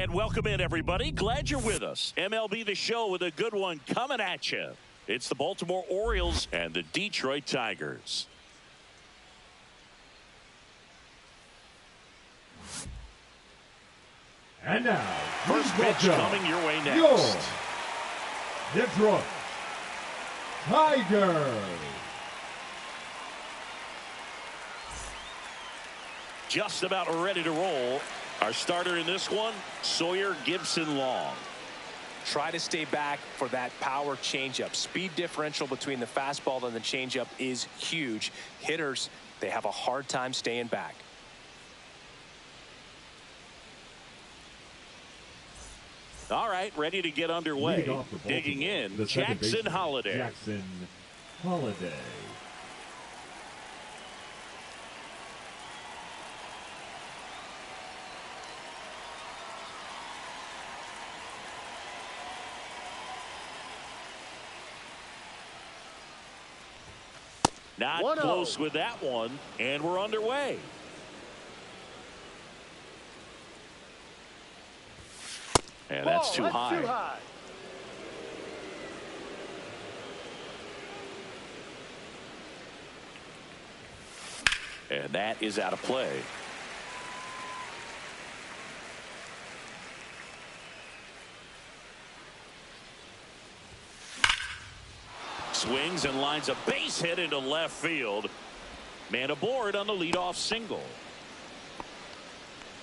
And welcome in, everybody. Glad you're with us. MLB The Show with a good one coming at you. It's the Baltimore Orioles and the Detroit Tigers. And now, first pitch coming your way next. Your Detroit Tigers. Just about ready to roll. Our starter in this one, Sawyer Gipson-Long. Try to stay back for that power changeup. Speed differential between the fastball and the changeup is huge. Hitters, they have a hard time staying back. All right, ready to get underway. Digging in, Jackson Holliday. Jackson Holliday. Not close with that one, and we're underway. And that's too high. And that is out of play. Swings and lines a base hit into left field. Man aboard on the leadoff single.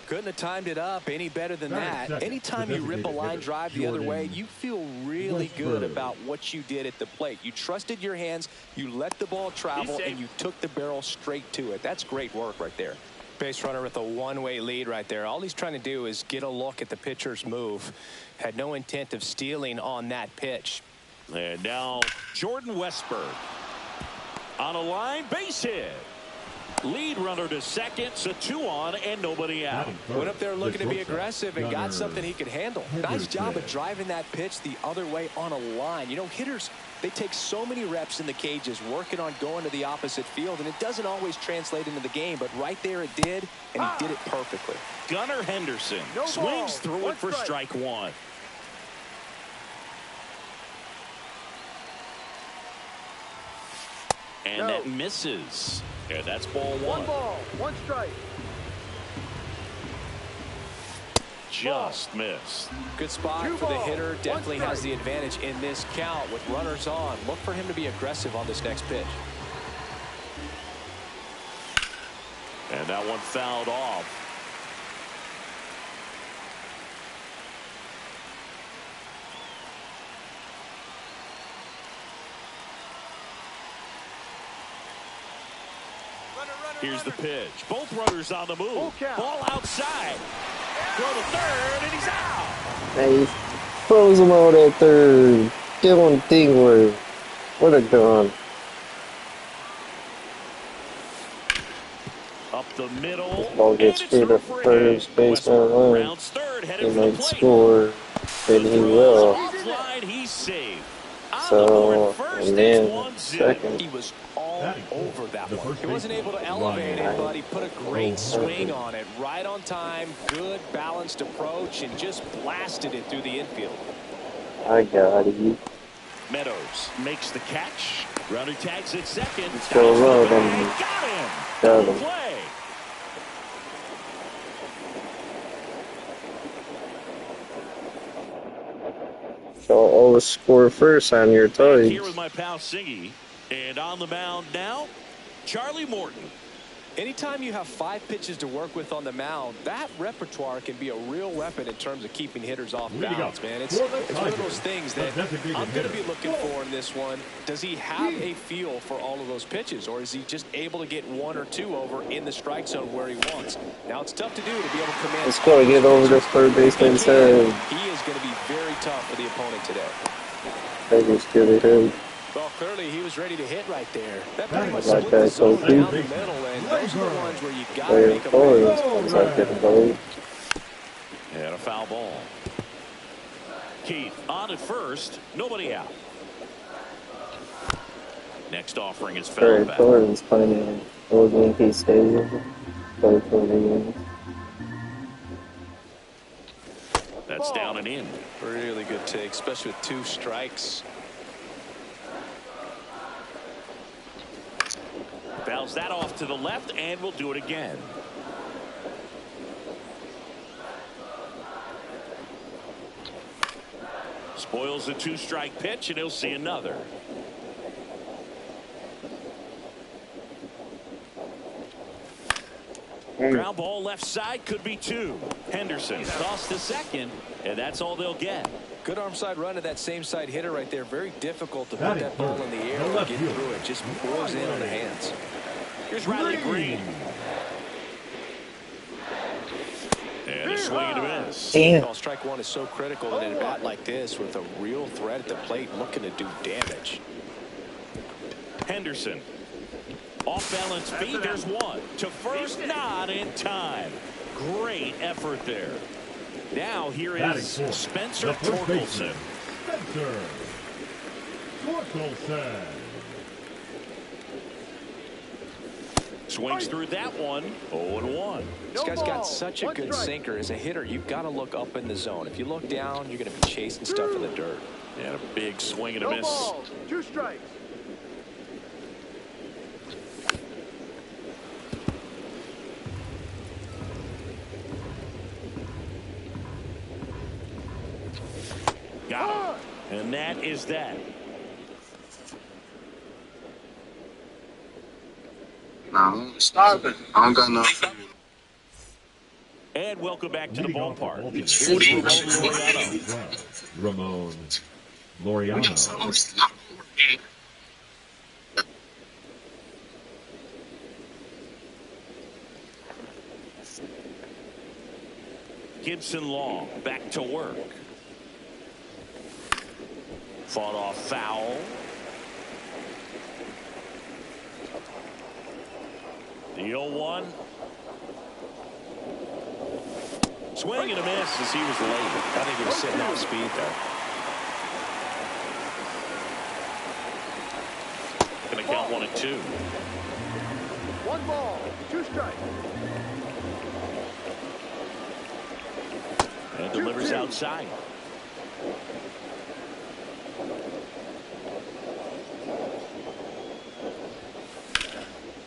Couldn't have timed it up any better than that. Anytime you rip a line drive the other way, you feel really good about what you did at the plate. You trusted your hands, you let the ball travel, and you took the barrel straight to it. That's great work right there. Base runner with a one-way lead right there. All he's trying to do is get a look at the pitcher's move. Had no intent of stealing on that pitch. And now Jordan Westburg on a line, base hit. Lead runner to second, so 2 on and nobody out. Went up there looking to be aggressive and got something he could handle. Nice job of driving that pitch the other way on a line. You know, hitters, they take so many reps in the cages working on going to the opposite field, and it doesn't always translate into the game, but right there it did, and he did it perfectly. Gunnar Henderson swings through it for strike 1. And that misses. And that's ball 1. 1 ball, 1 strike. Just missed. Good spot for the hitter. Definitely has the advantage in this count with runners on. Look for him to be aggressive on this next pitch. And that one fouled off. Here's the pitch. Both runners on the move. Ball outside. Throw to third, and he's out. Hey, throws him out at third. Doing thing where what a gun. Up the middle. Ball gets through the first baseman line. He might score, and he will. He's safe. So, and then second. He was all over that one. He wasn't able to elevate it, but he put a great swing on it. Right on time, good balanced approach, and just blasted it through the infield. I got you. Meadows makes the catch. Runner tags at second. Go low, Got him. Got him. Play. So always score first on your toys. Here with my pal Singy. And on the mound now, Charlie Morton. Anytime you have 5 pitches to work with on the mound, that repertoire can be a real weapon in terms of keeping hitters off balance, man. It's one of those things that I'm going to be looking for in this one. Does he have a feel for all of those pitches, or is he just able to get 1 or 2 over in the strike zone where he wants? Now, it's tough to do to be able to command. Let's go get over the third baseman side. He is going to be very tough for the opponent today. I just get it in. Well, clearly he was ready to hit right there. That pretty much Like split that, the zone so down the middle, and those are the ones where you got to Player make them forward. right. It's like getting going. And a foul ball. Keith on at first. Nobody out. Next offering is foul Player back. forward is playing Old Yankee Stadium. Play for the games. That's down and in. Really good take, especially with 2 strikes. Fouls that off to the left, and we'll do it again. Spoils the 2-strike pitch, and he'll see another. Ground ball left side, could be 2. Henderson tossed to second, and that's all they'll get. Good arm side run to that same side hitter right there. Very difficult to put that ball in the air and get through it. Just pours in on the hands. Here's Riley Green. And a swing and a miss. Damn. Strike 1 is so critical in a bat like this with a real threat at the plate looking to do damage. Henderson. Off balance feed. There's 1 to first, not in time. Great effort there. Now here is Spencer Torkelson. Spencer Torkelson. Swings through that one. 0-1. This guy's got such a good sinker. As a hitter, you've got to look up in the zone. If you look down, you're going to be chasing stuff in the dirt. And a big swing and a miss. Ball, 2 strikes. Got him. And that is that. No, stop it. I don't got nothing. And welcome back to the ballpark. Ramon Laureano. Gibson Long back to work. Fought off foul. The 0-1. Swing and a miss as he was late. I think he was sitting off speed there. Going to count 1 and 2. 1 ball, 2 strikes. And delivers outside.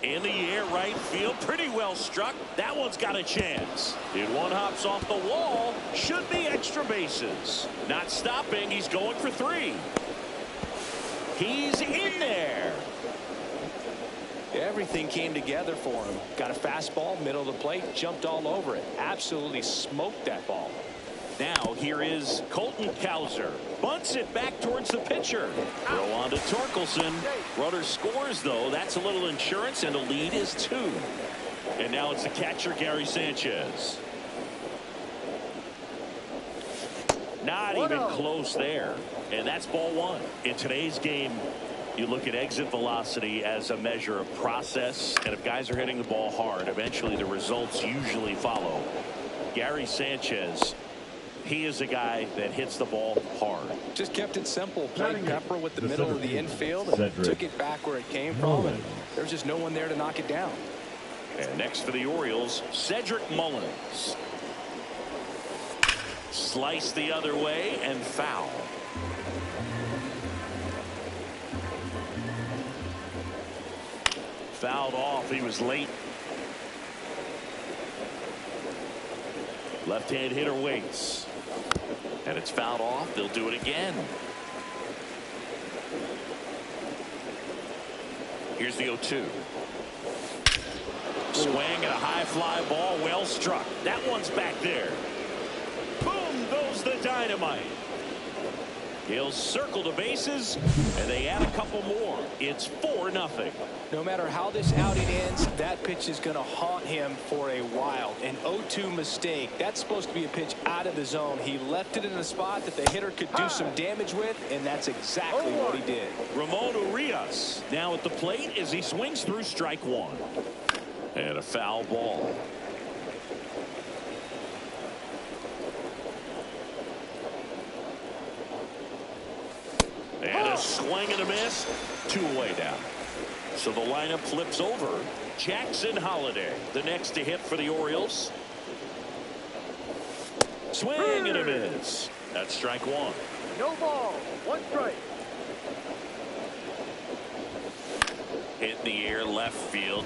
In the air, right field, pretty well struck. That one's got a chance. And 1 hops off the wall. Should be extra bases. Not stopping. He's going for 3. He's in there. Everything came together for him. Got a fastball, middle of the plate, jumped all over it. Absolutely smoked that ball. Now here is Colton Cowser. Bunts it back towards the pitcher. Throw on to Torkelson. Runner scores, though. That's a little insurance, and the lead is 2. And now it's the catcher, Gary Sanchez. Not even close there. And that's ball 1. In today's game, you look at exit velocity as a measure of process. And if guys are hitting the ball hard, eventually the results usually follow. Gary Sanchez, he is a guy that hits the ball hard. Just kept it simple. Played pepper with the middle of the infield and took it back where it came from. And there's just no one there to knock it down. And next for the Orioles, Cedric Mullins. Slice the other way and foul. Fouled off. He was late. Left-hand hitter waits. And it's fouled off. They'll do it again. Here's the 0-2. Swing and a high fly ball. Well struck. That one's back there. Boom goes the dynamite. He'll circle the bases, and they add a couple more. It's 4-0. No matter how this outing ends, that pitch is going to haunt him for a while. An 0-2 mistake. That's supposed to be a pitch out of the zone. He left it in a spot that the hitter could do some damage with, and that's exactly what he did. Ramon Urias now at the plate as he swings through strike one. And a foul ball. And a swing and a miss. 2 away now. So the lineup flips over. Jackson Holliday, the next to hit for the Orioles. Swing and a miss. That's strike one. No ball. 1 strike. Hit in the air left field.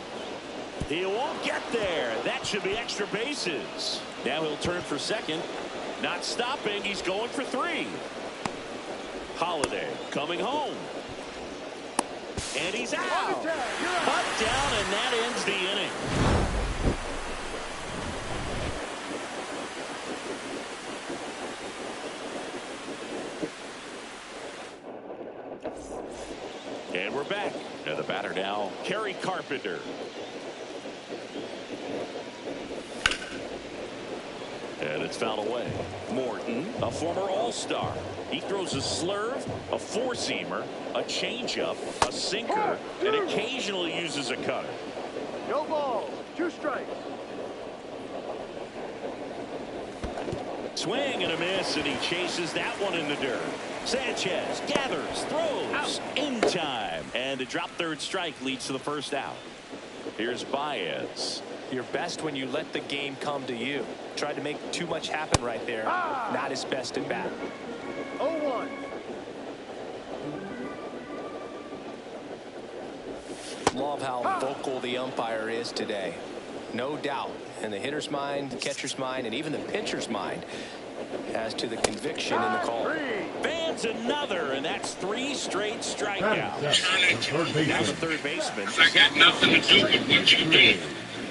He won't get there. That should be extra bases. Now he'll turn for second. Not stopping. He's going for 3. Holliday coming home. And he's out. Cut down, and that ends the inning. And we're back. And the batter now, Kerry Carpenter. And it's fouled away. Morton, a former All-Star. He throws a slurve, a four-seamer, a changeup, a sinker, and occasionally uses a cutter. No ball. 2 strikes. Swing and a miss, and he chases that one in the dirt. Sanchez gathers, throws, in time. And a drop third strike leads to the first out. Here's Baez. You're best when you let the game come to you. Tried to make too much happen right there. Not his best at bat. 0-1. Love how vocal the umpire is today. No doubt in the hitter's mind, the catcher's mind, and even the pitcher's mind as to the conviction in the call. Fans another, and that's 3 straight strikeouts. Now the third baseman. I got nothing to do with what you do.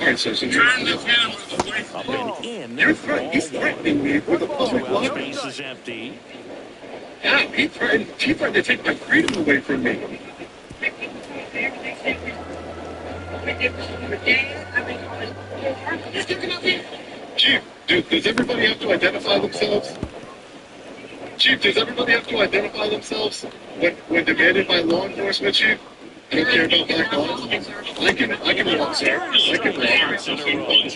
Turn the camera away from Up and in. You're threatening me with a public Well, water. base is empty. Yeah, he threatened to take my freedom away from me. Chief, does everybody have to identify themselves? Chief, does everybody have to identify themselves when demanded by law enforcement, Chief? I don't care about black laws. I can walk, sir. I can walk.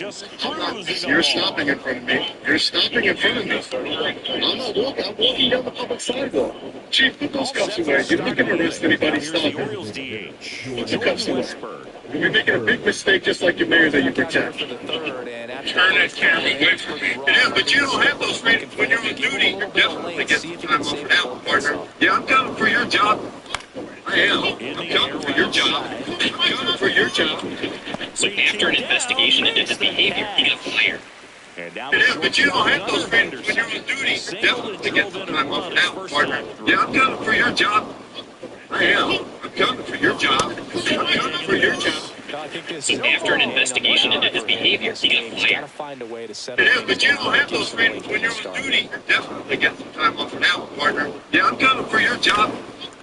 You're stopping in front of me. You're stopping in front of me. I'm not walking. I'm walking down the public sidewalk. Chief, put those cuffs away. You're not going to arrest anybody stopping. Put the cuffs away. You're making a big mistake just like your mayor that you protect. For the third, and after Turn that camera away from me. Yeah, but you don't have those freedoms when you're on duty. You're definitely getting time off now, partner. Yeah, I'm coming for your job. I am. I'm coming for your job. I'm coming for your job. So after an investigation into his behavior, he got fired. Yeah, but you don't have those freedoms when you're on duty. You're definitely getting some time off now, partner. Yeah, I'm coming for your job. I am. I'm coming for your job. I'm coming for your job. So after an investigation into his behavior, he got fired. Gotta find a way to settle Yeah, but you don't have those freedoms when you're on duty. You're definitely getting some time off now, partner. Yeah, I'm coming for your job.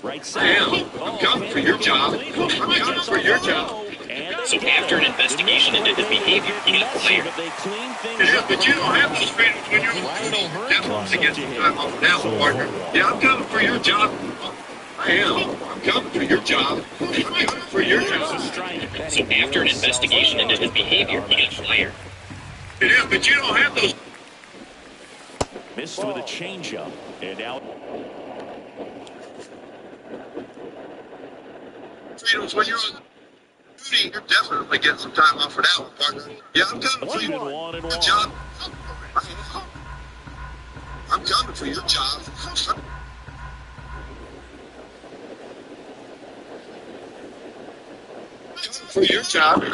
Right I side. am. I'm coming for your job. I'm coming for your job. So after an investigation into his behavior, he got fired. Yeah, but you don't have those freedoms when you're on duty. You're definitely getting some time off now, partner. Yeah, I'm coming for your job. I am. I'm coming for your job. I'm coming for your job. So after an investigation into his behavior, he got fired. Yeah, but you don't have those Missed with a changeup. And now freedoms when you're on duty. You're definitely getting some time off for that one, partner. Yeah, I'm coming for your job. I'm coming for your job. for your job.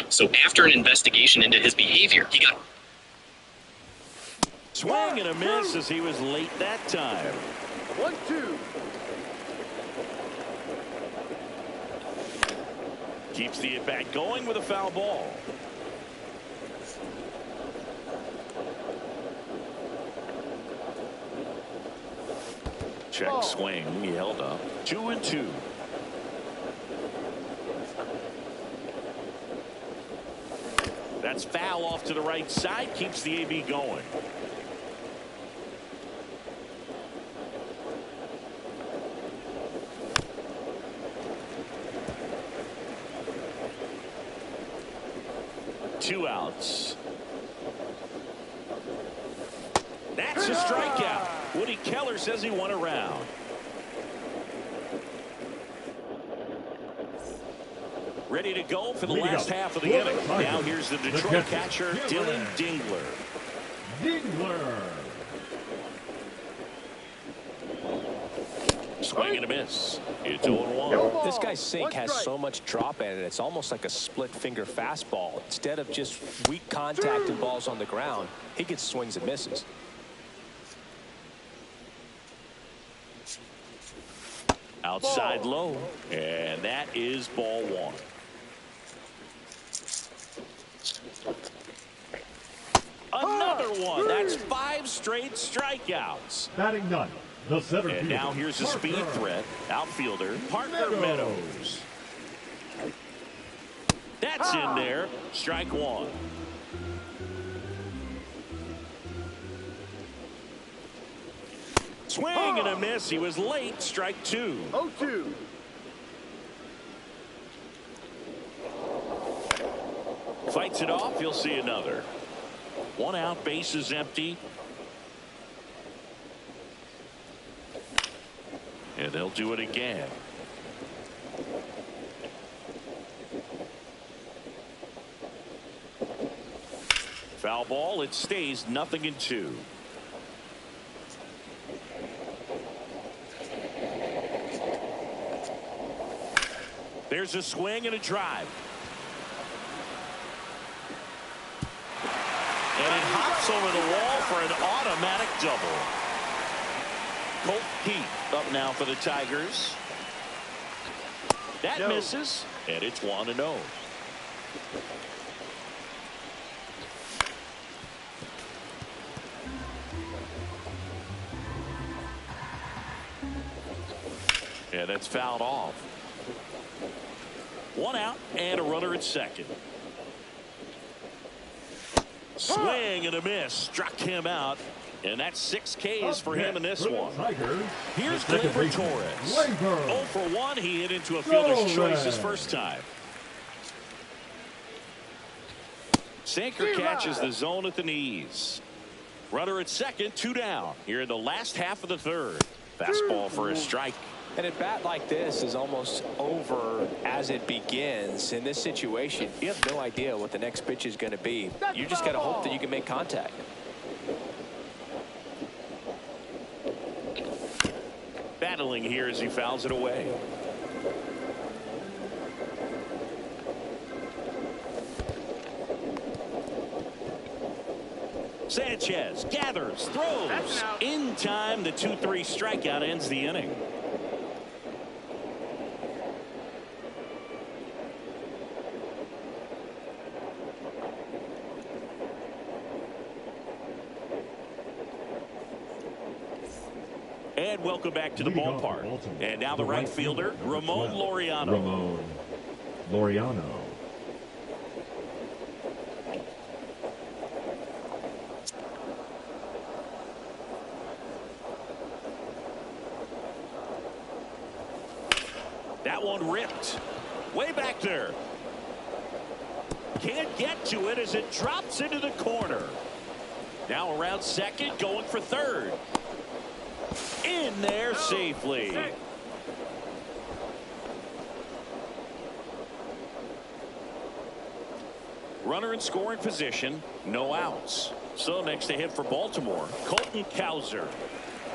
So after an investigation into his behavior, he got... Swing and a miss as he was late that time. 1-2. Keeps the at-bat going with a foul ball. Check swing. He held up. 2-2. That's foul off to the right side. Keeps the AB going. Two outs. That's a strikeout. Woody Keller says he won a round. Ready to go for the last half of the inning. Now here's the Detroit catcher, Dylan Dingler. Swing and a miss. It's 0-1. This guy's sink has so much drop in it. It's almost like a split finger fastball. Instead of just weak contact and balls on the ground, he gets swings and misses. Outside low. And that is ball one. Another one. That's 5 straight strikeouts. Batting ninth, the center And fielder. now here's a speed threat. Outfielder Parker Meadows. That's in there. Strike one. Swing and a miss. He was late. Strike two. 0-2. Fights it off. You'll see another. One out. Base is empty. And they'll do it again. Foul ball. It stays 0-2. There's a swing and a drive. And it hops over the wall for an automatic double. Colt Heath up now for the Tigers. That misses, and it's 1-0. Yeah, that's fouled off. One out and a runner at second. Swing and a miss. Struck him out. And that's 6 Ks for him in this one. Here's Gleyber Torres. 0 for 1. He hit into a fielder's choice his first time. Sinker catches the zone at the knees. Runner at second, 2 down. Here in the last half of the third. Fastball for a strike. And a bat like this is almost over as it begins. In this situation, you have no idea what the next pitch is going to be. You just got to hope that you can make contact. Battling here as he fouls it away. Sanchez gathers, throws. In time, the 2-3 strikeout ends the inning. And welcome back to the ballpark. And now the right fielder, Ramon Laureano. Ramon Laureano. That one ripped. Way back there. Can't get to it as it drops into the corner. Now around second, going for third. In there safely. Runner in scoring position, no outs. So next to hit for Baltimore, Colton Cowser.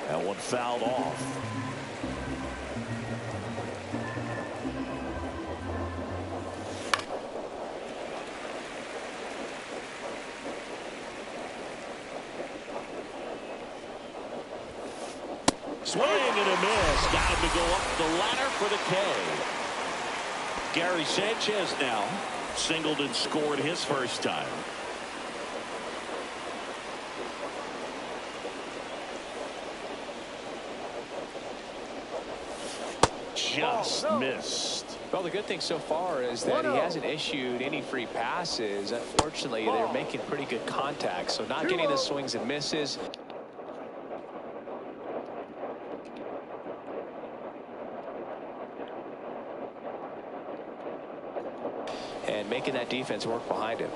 That one fouled off. Swing and a miss. Got him to go up the ladder for the K. Gary Sanchez now singled and scored his first time. Just missed. Well, the good thing so far is that he hasn't issued any free passes. Unfortunately, they're making pretty good contact, so not getting the swings and misses. And making that defense work behind him.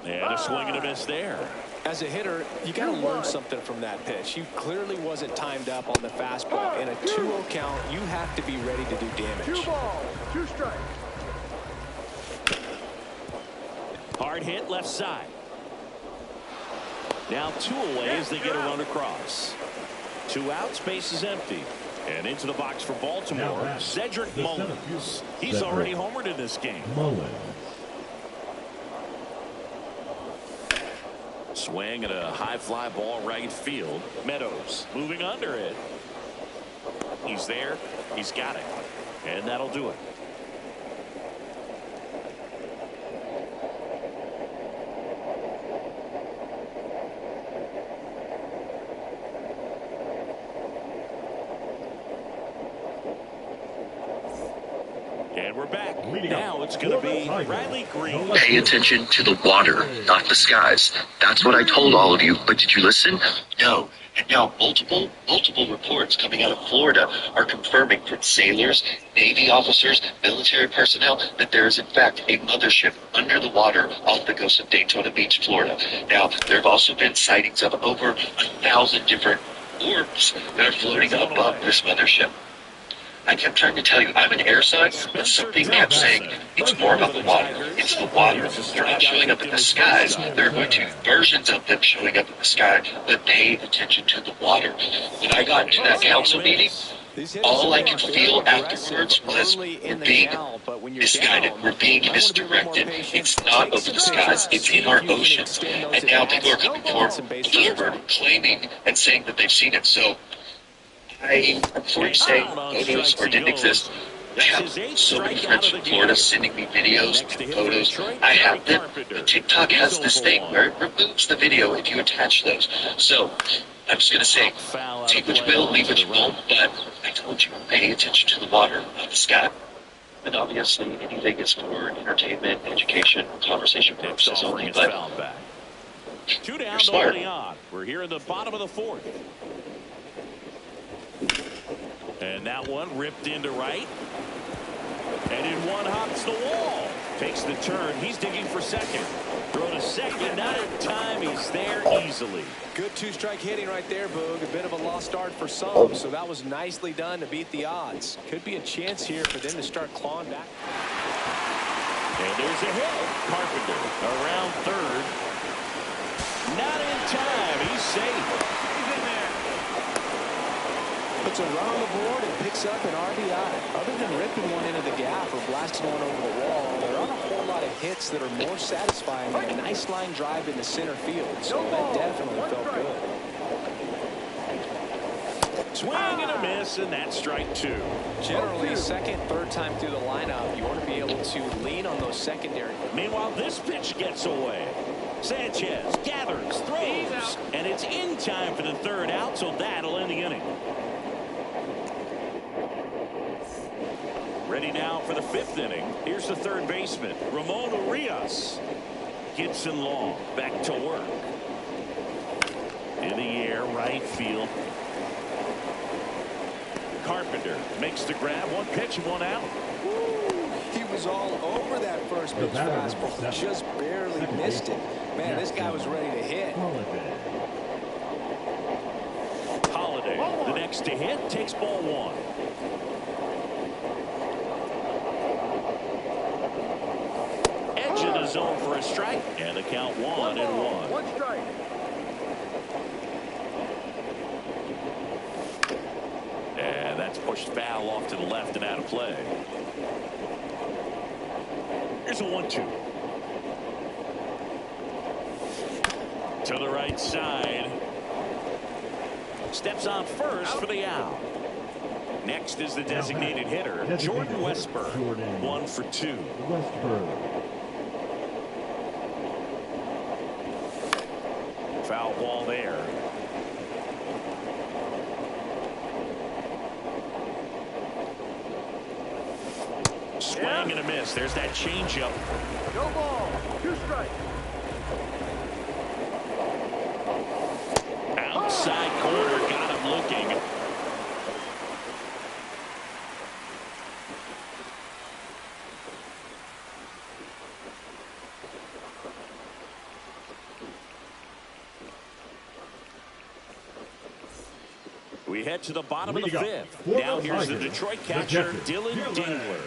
And a swing and a miss there. As a hitter, you got to learn something from that pitch. You clearly wasn't timed up on the fastball. In a 2-0 count, you have to be ready to do damage. 2 balls, 2 strikes. Hard hit left side. Now 2 away as they get a run across. 2 outs, base is empty. And into the box for Baltimore, Cedric Mullins. He's already homered in this game. Swing and a high fly ball right field. Meadows moving under it. He's there. He's got it. And that'll do it. And we're back. Now it's going to be Riley Green. Pay attention to the water, not the skies. That's what I told all of you, but did you listen? No. And now multiple reports coming out of Florida are confirming from sailors, Navy officers, military personnel that there is in fact a mothership under the water off the coast of Daytona Beach, Florida. Now, there have also been sightings of over 1,000 different orbs that are floating above this mothership. I kept trying to tell you I'm an air sign, but something kept saying it's more about the water. It's the water. They're not showing up in the skies. There are going to be versions of them showing up in the sky, but pay attention to the water. When I got into that council meeting, all I could feel afterwards was we're being misguided. We're being misdirected. It's not over the skies. It's in our oceans. And now people are coming forward claiming and saying that they've seen it. So before you say photos or didn't exist, I have so many friends from Florida sending me videos and photos. I have them. But TikTok has this thing where it removes the video if you attach those. So I'm just going to say, take what you will, leave what you won't, but I told you, pay attention to the water, not the sky. And obviously, anything is for entertainment, education, conversation purposes only, but 2 down, you're smart. We're here in the bottom of the 4th. And that one ripped into right. And in one hops the wall. Takes the turn. He's digging for second. Throw to second. Not in time. He's there easily. Good 2-strike hitting right there, Boog. A bit of a lost start for some. So that was nicely done to beat the odds. Could be a chance here for them to start clawing back. And there's a hit. Carpenter around third. Not in time. He's safe. Puts a run on the board and picks up an RBI. Other than ripping one into the gap or blasting one over the wall, there aren't a whole lot of hits that are more satisfying than a nice line drive into center field. So that definitely felt good. Swing and a miss, and that's strike 2. Generally, second, third time through the lineup, you want to be able to lean on those secondary. Meanwhile, this pitch gets away. Sanchez gathers, throws, and it's in time for the 3rd out, so that'll end the inning. Ready now for the 5th inning. Here's the 3rd baseman, Ramon Urias. Gibson Long back to work. In the air, right field. Carpenter makes the grab. 1 pitch and 1 out. He was all over that first pitch fastball. Just barely missed it. Man, this guy was ready to hit. Holiday, the next to hit, takes ball 1. Edge of the zone for a strike, and the count 1-1. 1 strike. And that's pushed foul off to the left and out of play. Here's a 1-2. To the right side. steps on first for the out. Next is the designated hitter, Jordan Westburg, 1 for 2. Foul ball there. Swing and a miss. There's that changeup. No ball. 2 strikes. Outside corner, got him looking. We head to the bottom of the 5th. Now here's the Detroit catcher, Dylan Dingler.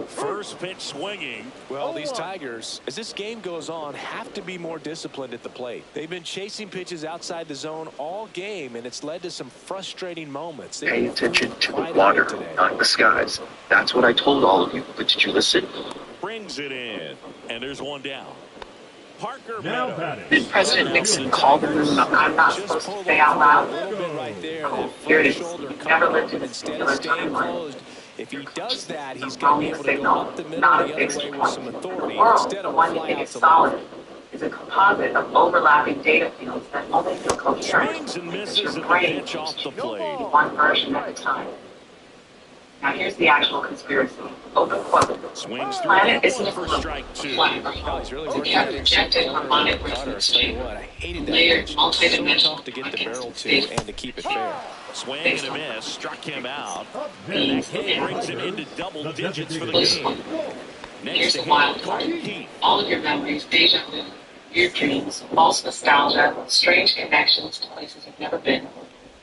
First pitch swinging. Well, these Tigers, as this game goes on, have to be more disciplined at the plate. They've been chasing pitches outside the zone all game, and it's led to some frustrating moments. Pay attention to the water, not the skies. That's what I told all of you, but did you listen? Brings it in, and there's one down. Parker Meadows. Did President Nixon call the room? I'm not supposed to say out loud. Here it is. Never lived in this particular timeline. If he does that, he's going to be able to go up the middle the other way with some authority instead of one you think is solid is a composite of overlapping data fields that only feel coherent as your brain one version at a time. Now here's the actual conspiracy. Open quote. The planet isn't a flat. We have projected harmonic resonance chamber, layered multidimensional to get the barrel to and to keep it fair. Swing and a miss, struck him out. And that K brings him into double digits for the game. Here's the wild part. All of your memories, deja vu, your dreams, false nostalgia, strange connections to places you've never been.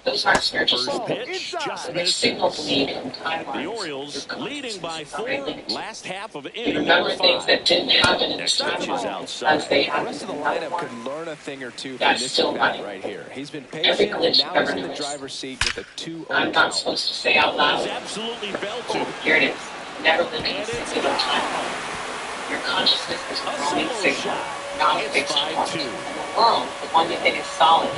Those aren't spiritual signals. They signal to me from timelines. The Orioles leading by 4, last half of you inning remember 5. things that didn't happen in this timeline as they The happened rest of the in another lineup one. could learn a thing or two from That's this still guy running. right here. He's been Every patient, and glitch now you've he's ever in the noticed. driver's seat with a 2-0 I'm not supposed to say out He's loud. absolutely belted. Here it is. Never lived in a singular timeline. Your consciousness is a roaming signal, not a fixed point. And the world, the one you think is solid,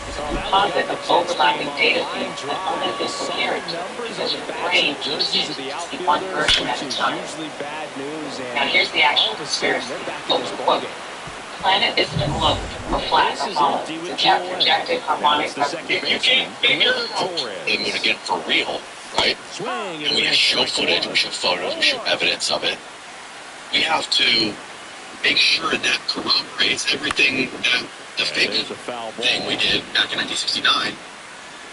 is a composite of overlapping data fields that only feel coherent because your brain keeps choosing to see one version at a time. Now here's the actual conspiracy. Open quote. The planet isn't a globe, or flat, or hollow. It's a projected harmonic resonance. If you can't figure it out, then we're gonna get for real, right? And we show footage, we show photos, we show evidence of it. We have to make sure that corroborates everything that the fake thing we did back in 1969.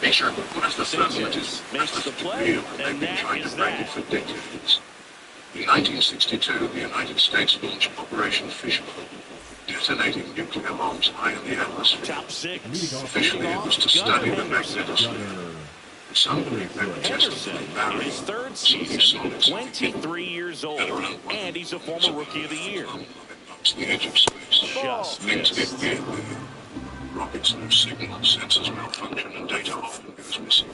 Make sure. What is the firmament is Makes the play, real? They've and been that trying to is break it that. for decades. In 1962, the United States launched Operation Fishbowl, detonating nuclear bombs high in the atmosphere. Top 6. Officially, it was to study the magnetosphere. Some believe they were testing Henderson, the in barrier. his 3rd Some season, solids 23 years old, and he's a former Rookie of the Year. It's the edge of space. Just Things missed. get weird. Rockets lose signal, sensors malfunction, and data often goes missing.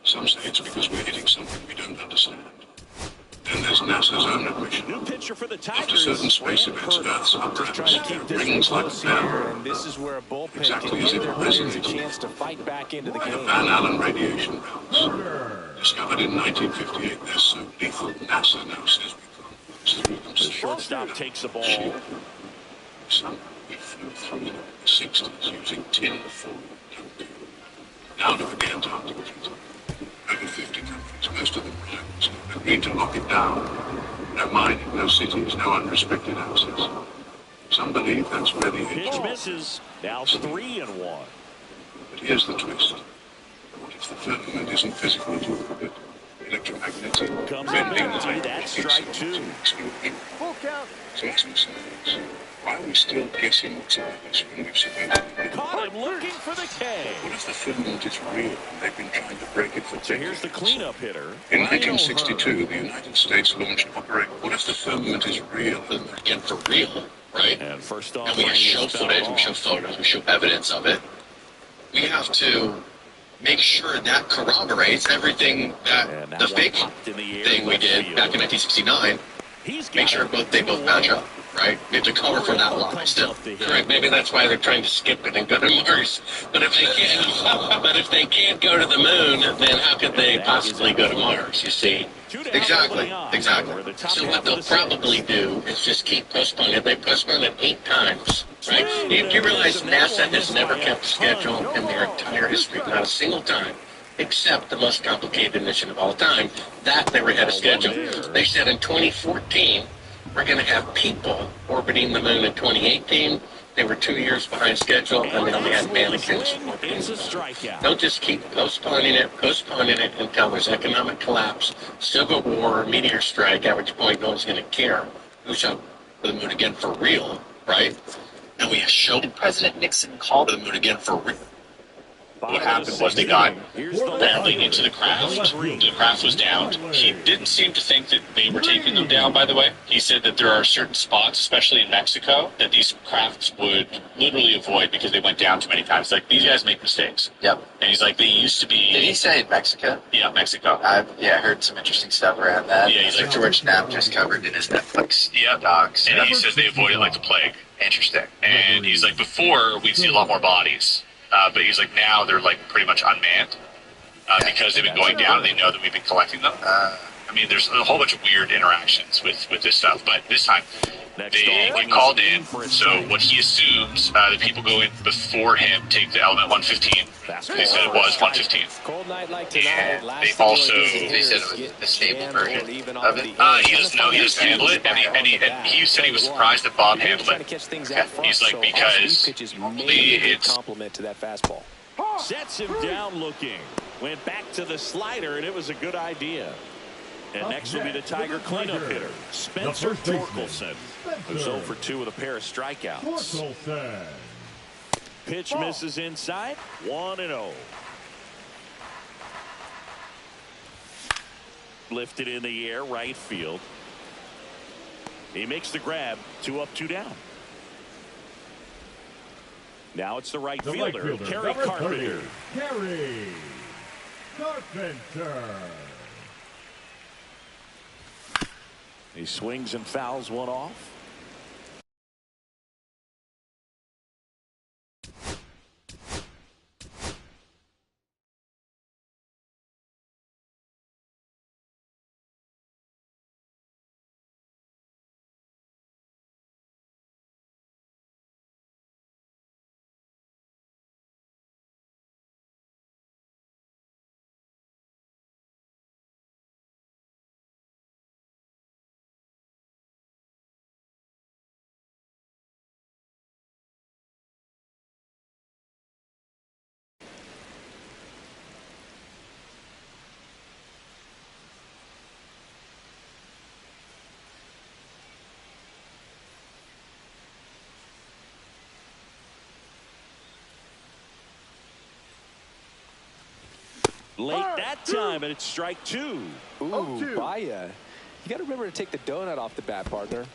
Some say it's because we're hitting something we don't understand. Then there's NASA's own admission. New pitcher for the After Tigers, certain space Grant events, Curtis. Earth's upper Just trying to keep atmosphere this rings like a close here, bell. and this is where a bullpen Exactly can as give if their it players a resonates. chance to fight back into the The game. Van Allen radiation belts, discovered in 1958, they're so lethal NASA now says we can't through them. The shortstop takes the ball. Some we flew through the 60s using tin foil. Now look at the Antarctic. Over 50 countries, most of them relaxed, agreed to lock it down. No mining, no cities, no unrestricted access. Some believe that's where the Pitch edge. misses. Now 3-1. But here's the twist. What if the firmament isn't physical to orbit? Electromagnetic. Comes up bending empty. light That's makes strike it 2. explosion. Full count. So ask yourselves, why are we still guessing what's about this when we've surveyed it? Caught him looking for the K. What if the firmament is real and they've been trying to break it for So here's the decades? cleanup hitter. In Ryan 1962, the United States launched Operation. What if the firmament is real? Then we're getting for real, right? And first off, And we show footage, we show photos, we show evidence of it. we have to make sure that corroborates everything that the fake thing we did back in 1969. Make sure they both match up, right? We have to cover for that lie still. Correct. Maybe that's why they're trying to skip it and go to Mars. But if they can't go to the moon, then how could they possibly go to Mars? You see? Exactly. So what they'll probably do is just keep postponing it. They postponed it 8 times, right? You realize NASA has never kept a schedule in their entire history, not a single time, except the most complicated mission of all time. That they were ahead of schedule. They said in 2014, we're going to have people orbiting the moon in 2018. They were 2 years behind schedule, and then we had mannequins orbiting the moon. Don't just keep postponing it until there's economic collapse, civil war, meteor strike, at which point no one's going to care who's up for the moon again for real, right? And we showed President Nixon called the moon again for real. What happened was they got landing into the craft. The craft was downed. He didn't seem to think that they were taking them down, by the way. He said that there are certain spots, especially in Mexico, that these crafts would literally avoid because they went down too many times. Like, these guys make mistakes. Yep. And he's like, they used to be... Did he say Mexico? Yeah, Mexico. I've heard some interesting stuff around that. Yeah, he's like George Knapp just covered in his Netflix docs. And he says they avoid it like the plague. Interesting. And he's like, before, we'd see a lot more bodies. But he's like, now they're like pretty much unmanned because they've been going down. They know that we've been collecting them. I mean, there's a whole bunch of weird interactions with this stuff. But this time, they get called in. So what he assumes, the people go in before him take the element 115. They said it was 115. And they also... They said it was a stable version of it. He doesn't know. He doesn't handle it. And he said he was surprised that Bob handled it. He's like, because normally it's... Compliment to that fastball. Sets him down looking. Went back to the slider, and it was a good idea. And next will be the Tiger cleanup hitter, Spencer Torkelson, who's 0 for 2 with a pair of strikeouts. Pitch misses inside, 1-0. Lifted in the air, right field. He makes the grab, 2 up, 2 down. Now it's the right fielder, Kerry Carpenter. Kerry Carpenter. He swings and fouls one off. Late that time, and it's strike 2. Ooh, Baya. You got to remember to take the donut off the bat, partner.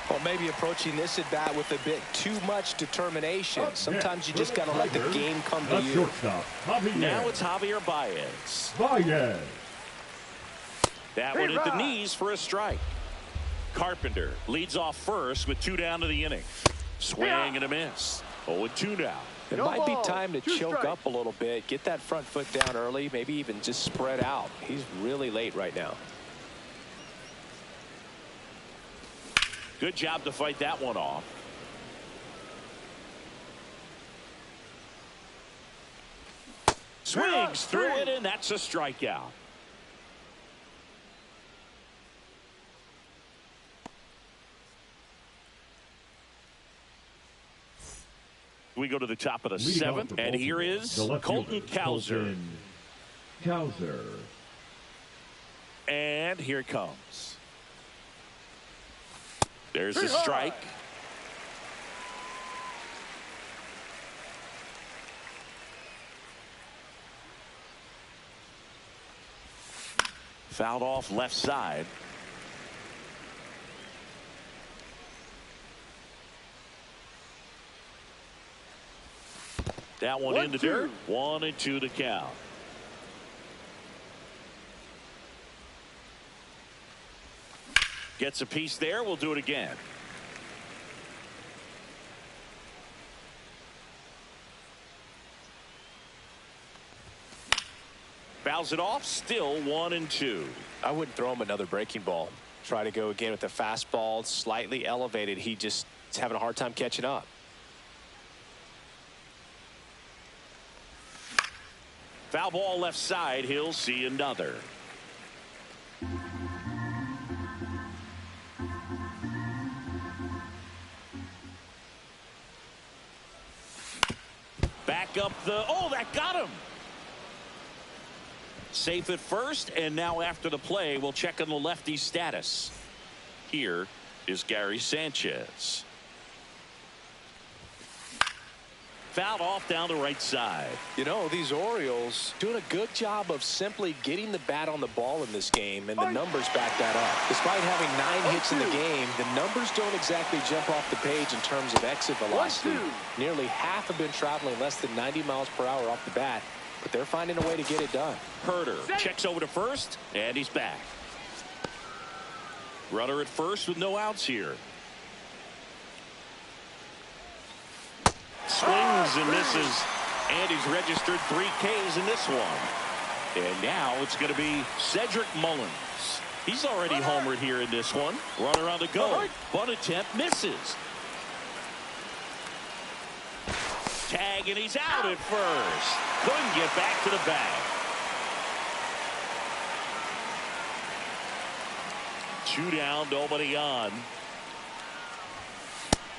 Or maybe approaching this at bat with a bit too much determination. Sometimes you just got to let the game come to you. Now it's Javier Baez. That one hit the knees for a strike. Carpenter leads off first with 2 down to the inning. Swing and a miss. 0-2 now. It might be time to choke up a little bit, get that front foot down early, maybe even just spread out. He's really late right now. Good job to fight that one off. Swings through it, and that's a strikeout. We go to the top of the 7th, and here is Colton Cowser. And here it comes. There's a strike. Fouled off left side. That one in the dirt. 1-2 to count. Gets a piece there. We'll do it again. Fouls it off. Still 1-2. I wouldn't throw him another breaking ball. Try to go again with the fastball, slightly elevated. He just is having a hard time catching up. Foul ball left side. He'll see another. Back up the. Oh, that got him. Safe at first, and now after the play, we'll check on the lefty's status. Here is Gary Sanchez. Fouled off down the right side. You know, these Orioles doing a good job of simply getting the bat on the ball in this game, and the numbers back that up. Despite having 9 hits in the game, the numbers don't exactly jump off the page in terms of exit velocity. Nearly half have been traveling less than 90 miles per hour off the bat, but they're finding a way to get it done. Herder checks over to first, and he's back. Runner at first with no outs here. Swings and misses, and he's registered 3 Ks in this one. And now it's going to be Cedric Mullins. He's already homered here in this one. Runner on the go. Bunt attempt misses. Tag, and he's out at first. Couldn't get back to the bag. 2 down, nobody on.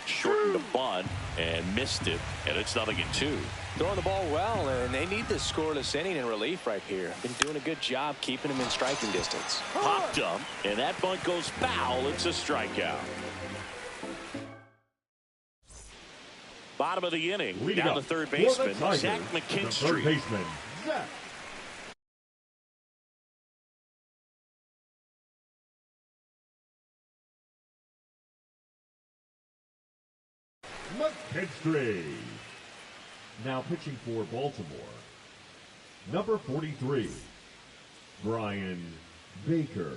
Shortened the bunt and missed it, and it's 0-2. Throwing the ball well, and they need this scoreless inning in relief right here. Been doing a good job keeping him in striking distance. Popped up, and that bunt goes foul. It's a strikeout. Bottom of the inning, down to third baseman, Zach McKinstry. Third baseman, Zach. McKinstry. Now pitching for Baltimore, number 43, Brian Baker.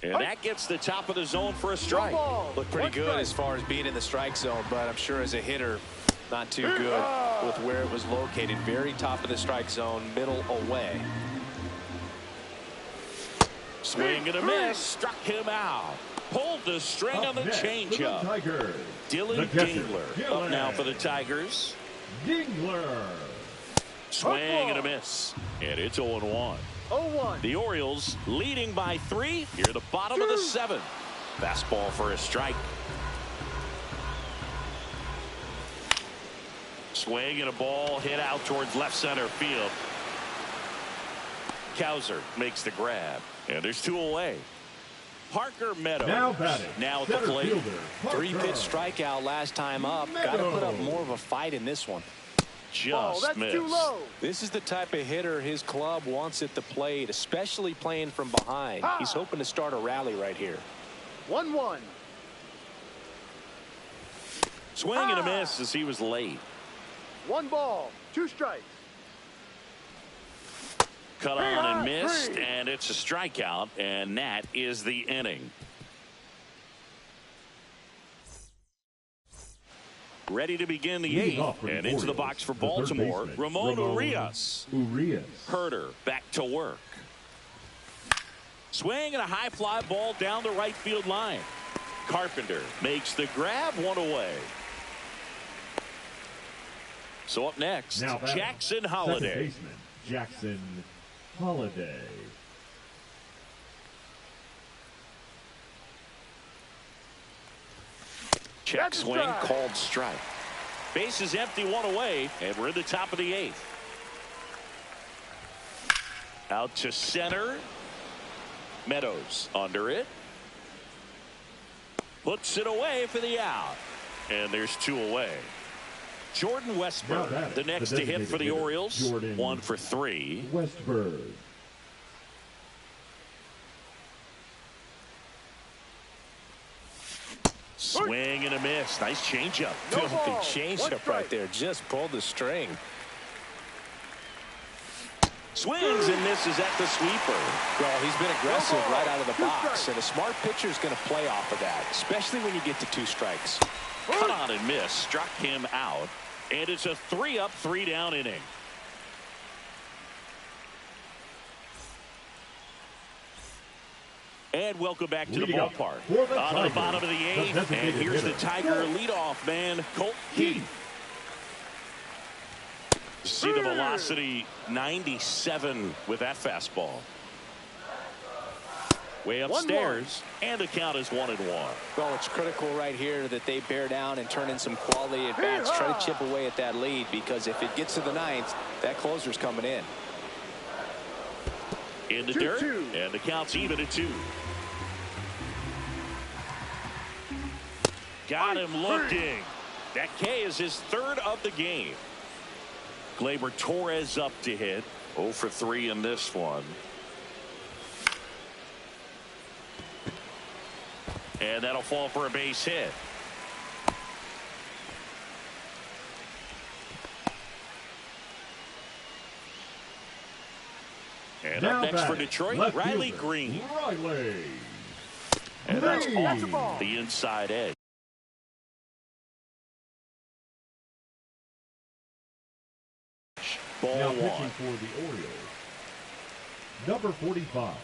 And that gets the top of the zone for a strike. Looked pretty good as far as being in the strike zone, but I'm sure as a hitter, not too good with where it was located. Very top of the strike zone, middle away. Swing and a miss, struck him out. Pulled the string on the changeup. Dylan Dingler up now for the Tigers. Dingler. Swing and a miss. And it's 0-1. 0-1. The Orioles leading by 3 here at the bottom of the 7th. Fastball for a strike. Swing and a ball hit out towards left center field. Cowser makes the grab. And there's 2 away. Parker Meadows now at the plate. 3-pitch strikeout last time up. Got to put up more of a fight in this one. Just missed. Too low. This is the type of hitter his club wants at the plate, especially playing from behind. He's hoping to start a rally right here. 1-1. Swing and a miss as he was late. 1 ball, 2 strikes. Cut on and missed, and it's a strikeout, and that is the inning. Ready to begin the 8th, and into the box for Baltimore, Ramon Urias. Herder back to work. Swing and a high fly ball down the right field line. Carpenter makes the grab, 1 away. So up next, Jackson Holliday. Jackson Holliday. Check swing, called strike. Base is empty, 1 away, and we're in the top of the 8th. Out to center. Meadows under it. Puts it away for the out. And there's 2 away. Jordan Westburg, the next to hit for the Orioles. 1 for 3. Westburg. Swing and a miss. Nice changeup. No Filthy ball. changeup right there. Just pulled the string. Swings and misses at the sweeper. Well, he's been aggressive right out of the box, and a smart pitcher is going to play off of that, especially when you get to 2 strikes. Cut on and miss. Struck him out. And it's a 3-up, 3-down inning. And welcome back to the ballpark. On the bottom of the 8th, and here's the Tiger leadoff man, Colt Keith. See the velocity, 97 with that fastball. Way upstairs, and the count is 1-1. Well, it's critical right here that they bear down and turn in some quality at bats. Try to chip away at that lead, because if it gets to the 9th, that closer's coming in. In the dirt, and the count's even at 2. Got him looking. That K is his 3rd of the game. Gleyber Torres up to hit. 0 for 3 in this one. And that'll fall for a base hit. And now up next for Detroit, Riley Green. And that's off the inside edge. Ball now 1. Pitching for the Orioles, number 45,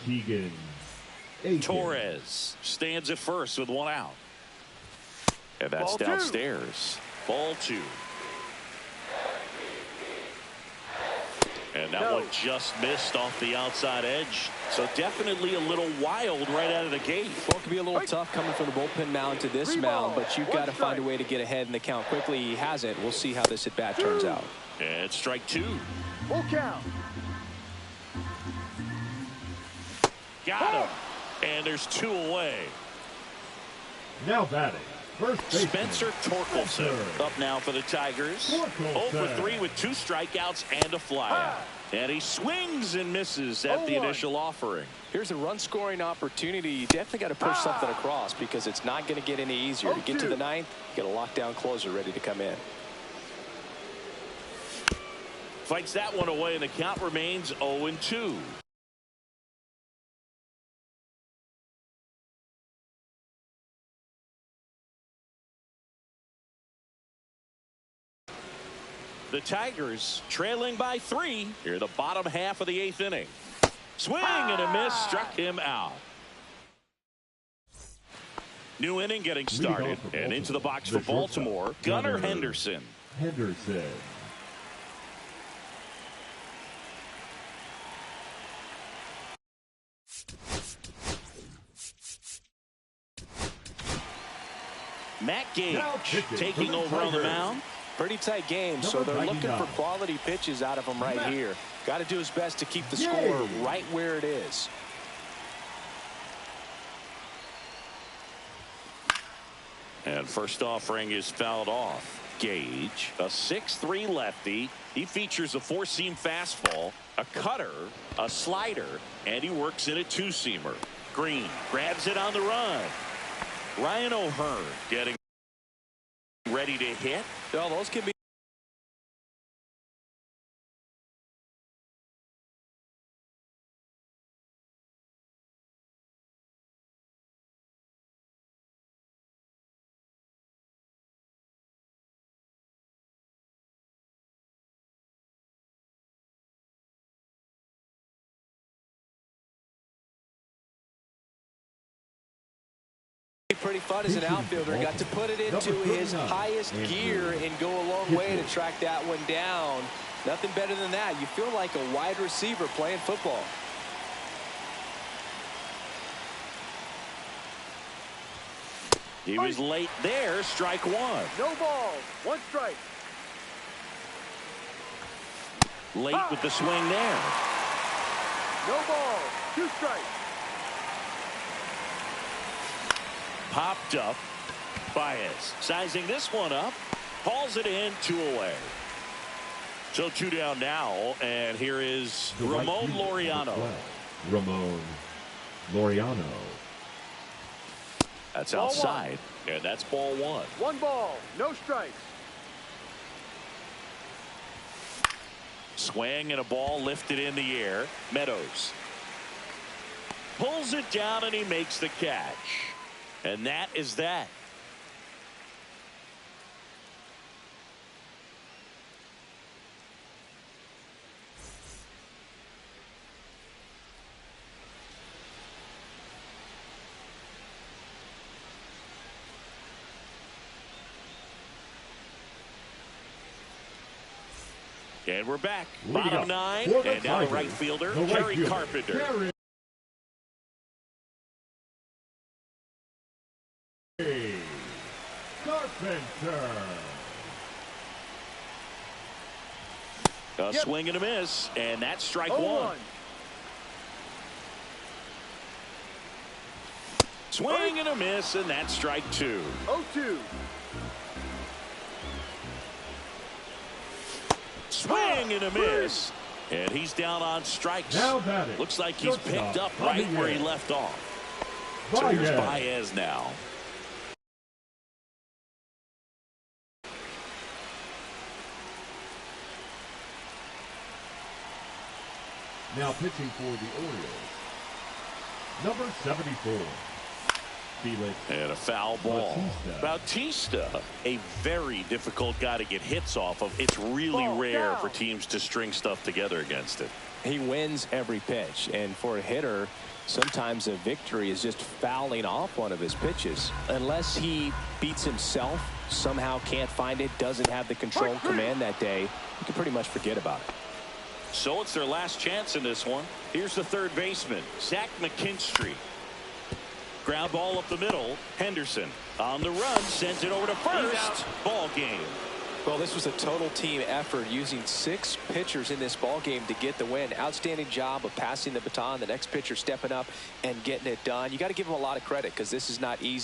Keegan Aiken. Torres stands at first with 1 out. And that's Ball downstairs. 2. Ball 2. And that one just missed off the outside edge. So definitely a little wild right out of the gate. Well, it could be a little tough coming from the bullpen mound to this mound, but you've got to find a way to get ahead in the count quickly. He hasn't. We'll see how this at bat turns out. And strike 2. Full count. Got him. And there's 2 away. Now batting, first baseman, Spencer Torkelson up now for the Tigers. 0 for 3 with 2 strikeouts and a flyout. And he swings and misses at the initial offering. Here's a run-scoring opportunity. You definitely got to push something across, because it's not going to get any easier. To get to the 9th, you got a lockdown closer ready to come in. Fights that one away, and the count remains 0-2. The Tigers trailing by 3 here, the bottom half of the 8th inning. Swing and a miss, struck him out. New inning getting started, and into the box for Baltimore, Gunnar Henderson. Matt Gage taking over on the mound. Pretty tight game, so they're looking for quality pitches out of him right here. Got to do his best to keep the score right where it is. And first offering is fouled off. Gage, a 6'3" lefty. He features a 4-seam fastball, a cutter, a slider, and he works in a 2-seamer. Green grabs it on the run. Ryan O'Hearn getting ready to hit. Well, those can be pretty fun as an outfielder. Got to put it into his highest gear and go a long way to track that one down. Nothing better than that. You feel like a wide receiver playing football. He was late there. Strike 1. No balls. 1 strike. Late with the swing there. No balls. 2 strikes. Popped up. Baez sizing this one up. Hauls it in. 2 away. So 2 down now. And here is Ramon Laureano. Ramon Laureano. That's Ball outside, and that's ball one. 1 ball, no strikes. Swing and a ball lifted in the air. Meadows pulls it down and he makes the catch. And that is that. And we're back. Bottom 9. And now the right fielder, Kerry Carpenter. A swing and a miss, and that's strike 1. Swing and a miss, and that's strike 2. 0-2. Swing and a miss, and he's down on strikes. Looks like he's picked up right where he left off. So here's Baez now. Now pitching for the Orioles, number 74. Felix and a foul ball. Bautista, a very difficult guy to get hits off of. It's really rare for teams to string stuff together against it. He wins every pitch, and for a hitter, sometimes a victory is just fouling off one of his pitches. Unless he beats himself, somehow can't find it, doesn't have the control and command that day, you can pretty much forget about it. So it's their last chance in this one. Here's the third baseman, Zach McKinstry. Ground ball up the middle. Henderson on the run, sends it over to first. Ball game. Well, this was a total team effort, using 6 pitchers in this ball game to get the win. Outstanding job of passing the baton. The next pitcher stepping up and getting it done. You got to give them a lot of credit because this is not easy.